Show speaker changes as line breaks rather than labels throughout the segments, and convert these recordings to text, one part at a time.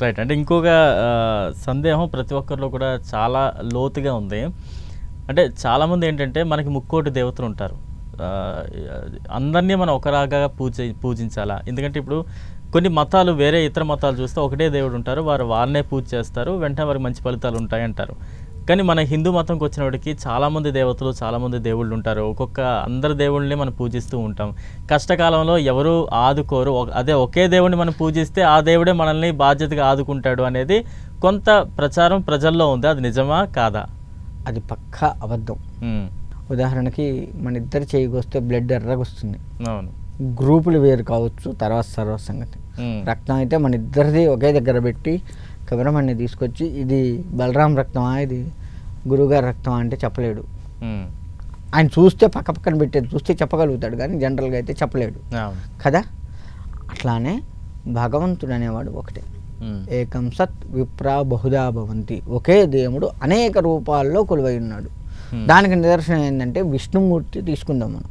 Right. అంటే ఇంకొక సందేహం ప్రతి ఒక్కరిలో కూడా చాలా లోతుగా ఉంది. అంటే చాలామంది ఏంటంటే మనకి ముక్కోటి దేవతలు ఉంటారు. ఆహ్, అందరినీ మనం ఒకలాగా పూజించాలా? ఎందుకంటే ఇప్పుడు కొన్ని మతాలు వేరే ఇతర మతాలు చూస్తే ఒకటే దేవుడు ఉంటారు. వారు వాళ్ళనే పూజ చేస్తారు. వెంటనే వారికి మంచి ఫలితాలు ఉంటాయంటారు. కానీ మన హిందూ మతంకి వచ్చినప్పటికి చాలామంది దేవతలు, చాలామంది దేవుళ్ళు ఉంటారు. అందరి దేవుళ్ళని మనం పూజిస్తూ ఉంటాం. కష్టకాలంలో ఎవరు ఆదుకోరు. అదే ఒకే దేవుడిని మనం పూజిస్తే ఆ దేవుడే మనల్ని బాధ్యతగా ఆదుకుంటాడు అనేది కొంత ప్రచారం ప్రజల్లో ఉంది. అది నిజమా కాదా?
అది పక్కా అబద్ధం. ఉదాహరణకి మన ఇద్దరు చేయకొస్తే బ్లడ్ ఎర్రగొస్తుంది.
అవును.
గ్రూపులు వేరు కావచ్చు, తర్వాత సర్వ సంగతి. రక్తం అయితే మన ఇద్దరిది ఒకే దగ్గర పెట్టి కెమెరామెన్ని తీసుకొచ్చి ఇది బలరాం రక్తమా, ఇది గురువుగారి రక్తమా అంటే చెప్పలేడు. ఆయన చూస్తే పక్కన పెట్టేది చూస్తే చెప్పగలుగుతాడు, కానీ జనరల్గా అయితే చెప్పలేడు కదా. అట్లానే భగవంతుడు అనేవాడు ఒకటే. ఏకం సత్ విప్రా బహుదా భవంతి. ఒకే దేవుడు అనేక రూపాల్లో కొలువై ఉన్నాడు. దానికి నిదర్శనం ఏంటంటే విష్ణుమూర్తి తీసుకుందాం. మనం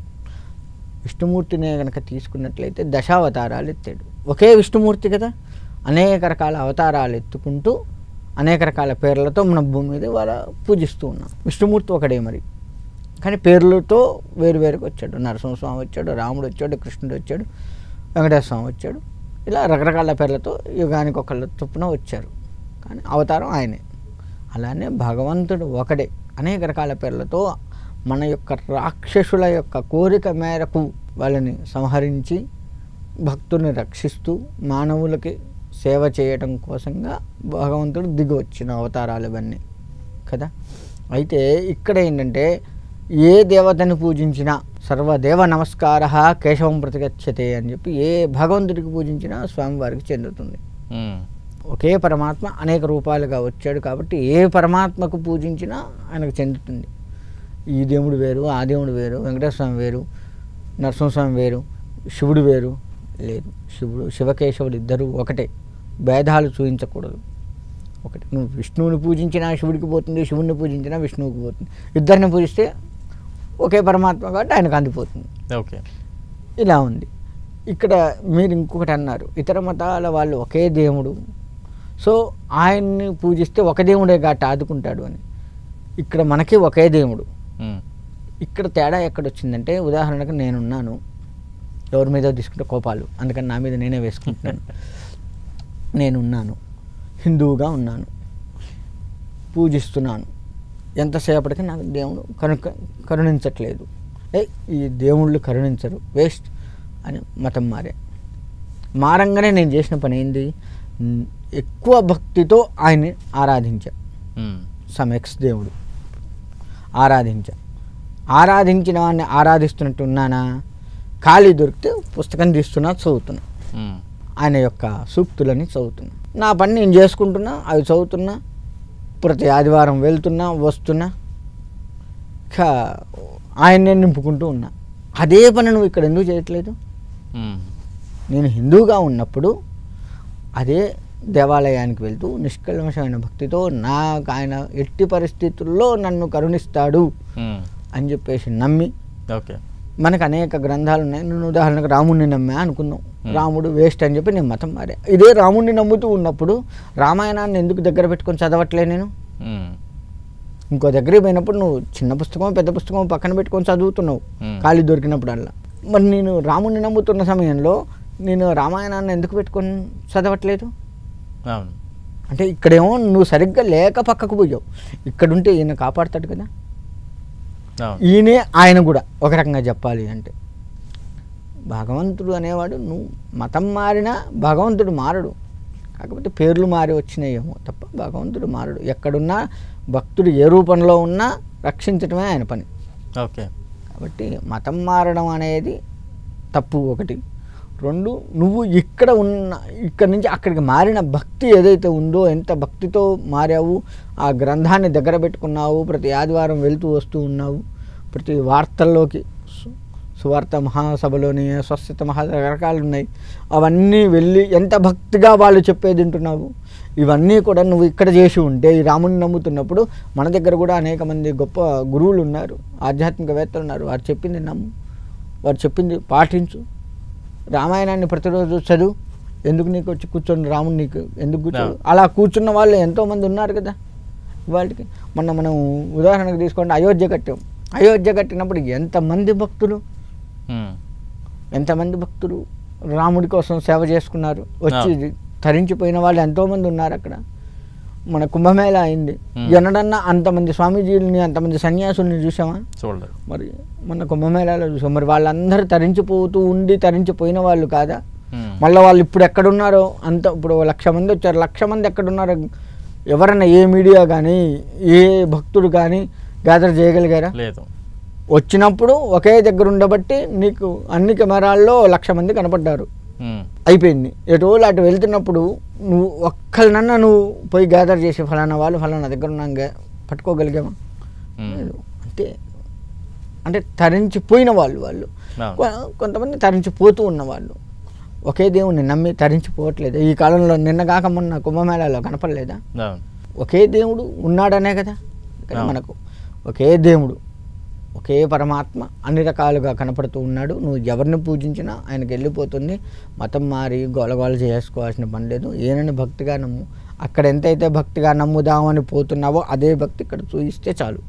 విష్ణుమూర్తినే కనుక తీసుకున్నట్లయితే దశావతారాలు ఎత్తాడు. ఒకే విష్ణుమూర్తి కదా, అనేక రకాల అవతారాలు ఎత్తుకుంటూ అనేక రకాల పేర్లతో మన భూమి మీద వాళ్ళ పూజిస్తూ ఉన్నాం. విష్ణుమూర్తి ఒకడే మరి, కానీ పేర్లతో వేరువేరుగా వచ్చాడు. నరసింహస్వామి వచ్చాడు, రాముడు వచ్చాడు, కృష్ణుడు వచ్చాడు, వెంకటేశ్వర స్వామి వచ్చాడు. ఇలా రకరకాల పేర్లతో యుగానికి ఒకళ్ళ చొప్పున వచ్చారు, కానీ అవతారం ఆయనే. అలానే భగవంతుడు ఒకడే అనేక రకాల పేర్లతో మన యొక్క రాక్షసుల యొక్క కోరిక మేరకు వాళ్ళని సంహరించి భక్తుల్ని రక్షిస్తూ మానవులకి సేవ చేయటం కోసంగా భగవంతుడు దిగి వచ్చిన అవతారాలు ఇవన్నీ కదా. అయితే ఇక్కడ ఏంటంటే ఏ దేవతని పూజించినా సర్వదేవ నమస్కార కేశవం ప్రతిగచ్చతే అని చెప్పి ఏ భగవంతుడికి పూజించినా స్వామివారికి చెందుతుంది. ఒకే పరమాత్మ అనేక రూపాలుగా వచ్చాడు కాబట్టి ఏ పరమాత్మకు పూజించినా ఆయనకు చెందుతుంది. ఈ దేవుడు వేరు, ఆ దేవుడు వేరు, వెంకటేశ్వర స్వామి వేరు, నరసింహస్వామి వేరు, శివుడు వేరు లేదు. శివకేశవులు ఇద్దరు ఒకటే, భేదాలు చూపించకూడదు. ఒకటి. నువ్వు విష్ణువుని పూజించినా శివుడికి పోతుంది, శివుడిని పూజించినా విష్ణువుకి పోతుంది. ఇద్దరిని పూజిస్తే ఒకే పరమాత్మ కాబట్టి ఆయనకు అందిపోతుంది.
ఓకే,
ఇలా ఉంది. ఇక్కడ మీరు ఇంకొకటి అన్నారు, ఇతర మతాల వాళ్ళు ఒకే దేవుడు, సో ఆయన్ని పూజిస్తే ఒక దేవుడే కాబట్టి ఆదుకుంటాడు అని. ఇక్కడ మనకి ఒకే దేవుడు. ఇక్కడ తేడా ఎక్కడొచ్చిందంటే, ఉదాహరణకు నేనున్నాను, ఎవరి మీద తీసుకుంటే కోపాలు, అందుకని నా మీద నేనే వేసుకుంటున్నాను. నేనున్నాను, హిందువుగా ఉన్నాను, పూజిస్తున్నాను. ఎంతసేపటికి నాకు దేవుడు కరుణించట్లేదు. ఈ దేవుళ్ళు కరుణించరు, వేస్ట్ అని మతం మారంగానే నేను చేసిన పని ఏంది, ఎక్కువ భక్తితో ఆయన్ని ఆరాధించా. ఎక్స్ దేవుడు ఆరాధించిన వాడిని ఆరాధిస్తున్నట్టు ఉన్నానా? ఖాళీ దొరికితే పుస్తకం తీస్తున్నా, చదువుతున్నా, ఆయన యొక్క సూక్తులని చదువుతున్నా, నా పని నేను చేసుకుంటున్నా, అవి చదువుతున్నా, ప్రతి ఆదివారం వెళ్తున్నా, వస్తున్నా, ఆయన్నే నింపుకుంటూ ఉన్నా. అదే పని నువ్వు ఇక్కడ ఎందుకు చేయట్లేదు? నేను హిందూగా ఉన్నప్పుడు అదే దేవాలయానికి వెళ్తూ నిష్కల్మషమైన భక్తితో నాకు ఆయన ఎట్టి పరిస్థితుల్లో నన్ను కరుణిస్తాడు అని చెప్పేసి నమ్మి, మనకు అనేక గ్రంథాలు ఉన్నాయి. నేను ఉదాహరణకు రాముడిని నమ్మా అనుకుందాం, రాముడు వేస్ట్ అని చెప్పి నేను మతం మారా. ఇదే రాముడిని నమ్ముతూ ఉన్నప్పుడు రామాయణాన్ని ఎందుకు దగ్గర పెట్టుకొని చదవట్లే నేను? ఇంకో దగ్గరికి పోయినప్పుడు నువ్వు చిన్న పుస్తకం పెద్ద పుస్తకం పక్కన పెట్టుకొని చదువుతున్నావు ఖాళీ దొరికినప్పుడల్లా. మరి నేను రాముడిని నమ్ముతున్న సమయంలో నేను రామాయణాన్ని ఎందుకు పెట్టుకొని చదవట్లేదు? అంటే ఇక్కడేమో నువ్వు సరిగ్గా లేక పక్కకు పోయావు, ఇక్కడుంటే ఈయన కాపాడుతాడు కదా. ఈయనే ఆయన కూడా ఒక రకంగా చెప్పాలి అంటే, భగవంతుడు అనేవాడు నువ్వు మతం మారినా భగవంతుడు మారడు. కాకపోతే పేర్లు మారి వచ్చినాయేమో తప్ప భగవంతుడు మారడు. ఎక్కడున్నా భక్తుడు ఏ రూపంలో ఉన్నా రక్షించడమే ఆయన పని.
ఓకే.
కాబట్టి మతం మారడం అనేది తప్పు ఒకటి. రెండు, నువ్వు ఇక్కడి నుంచి అక్కడికి మారిన భక్తి ఏదైతే ఉందో, ఎంత భక్తితో మారావు, ఆ గ్రంథాన్ని దగ్గర పెట్టుకున్నావు, ప్రతి ఆదివారం వెళ్తూ వస్తూ ఉన్నావు, ప్రతి వార్తల్లోకి సువార్త మహాసభలోని స్వస్థత రకరకాలు ఉన్నాయి, అవన్నీ వెళ్ళి ఎంత భక్తిగా వాళ్ళు చెప్పేది వింటున్నావు. ఇవన్నీ కూడా నువ్వు ఇక్కడ చేసి ఉంటే, ఈ రాముని నమ్ముతున్నప్పుడు మన దగ్గర కూడా అనేక మంది గొప్ప గురువులు ఉన్నారు, ఆధ్యాత్మికవేత్తలు ఉన్నారు. వారు చెప్పింది నమ్ము, వారు చెప్పింది పాటించు, రామాయణాన్ని ప్రతిరోజు చదువు, ఎందుకు నీకు వచ్చి కూర్చొని రాముడు నీకు ఎందుకు కూర్చోడు? అలా కూర్చున్న వాళ్ళు ఎంతోమంది ఉన్నారు కదా వాళ్ళకి. మనం ఉదాహరణకు తీసుకోండి, అయోధ్య కట్టాం. అయోధ్య కట్టినప్పుడు ఎంతమంది భక్తులు రాముడి కోసం సేవ చేసుకున్నారు, వచ్చి తరించిపోయిన వాళ్ళు ఎంతోమంది ఉన్నారు అక్కడ. మన కుంభమేళ అయింది, ఎన్నడన్నా అంతమంది స్వామీజీలని అంతమంది సన్యాసుల్ని చూసామా?
చూడలేదు.
మరి మన కుంభమేళాలో చూసాం. మరి వాళ్ళందరూ తరించిపోతూ ఉండి తరించిపోయిన వాళ్ళు కాదా? మళ్ళీ వాళ్ళు ఇప్పుడు ఎక్కడున్నారో అంత, ఇప్పుడు 1,00,000 మంది వచ్చారు, 1,00,000 మంది ఎక్కడున్నారో ఎవరన్నా ఏ మీడియా కానీ ఏ భక్తుడు కానీ గ్యాదర్ చేయగలిగారా?
లేదు.
వచ్చినప్పుడు ఒకే దగ్గర ఉండబట్టి నీకు అన్ని కెమెరాల్లో 1,00,000 మంది కనపడ్డారు, అయిపోయింది. ఎటో అటు వెళ్తున్నప్పుడు నువ్వు ఒక్కరినన్నా నువ్వు పోయి గ్యాదర్ చేసి ఫలానా వాళ్ళు ఫలానా దగ్గర ఉన్నాగా పట్టుకోగలిగామా? అంటే తరించిపోయిన వాళ్ళు కొంతమంది తరించిపోతూ ఉన్నవాళ్ళు, ఒకే దేవుణ్ణి నమ్మి తరించిపోవట్లేదు. ఈ కాలంలో నిన్న కాక మొన్న కుంభమేళాలో కనపడలేదా? ఒకే దేవుడు ఉన్నాడనే కదా మనకు. ఒకే దేవుడు, ఒకే పరమాత్మ అన్ని రకాలుగా కనపడుతూ ఉన్నాడు. నువ్వు ఎవరిని పూజించినా ఆయనకి వెళ్ళిపోతుంది. మతం మారి గోలగోల చేసుకోవాల్సిన పని లేదు. ఏనని భక్తిగా నమ్ము. అక్కడ ఎంతైతే భక్తిగా నమ్ముదామని పోతున్నావో అదే భక్తి ఇక్కడ చూయిస్తే చాలు,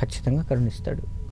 ఖచ్చితంగా కరుణిస్తాడు.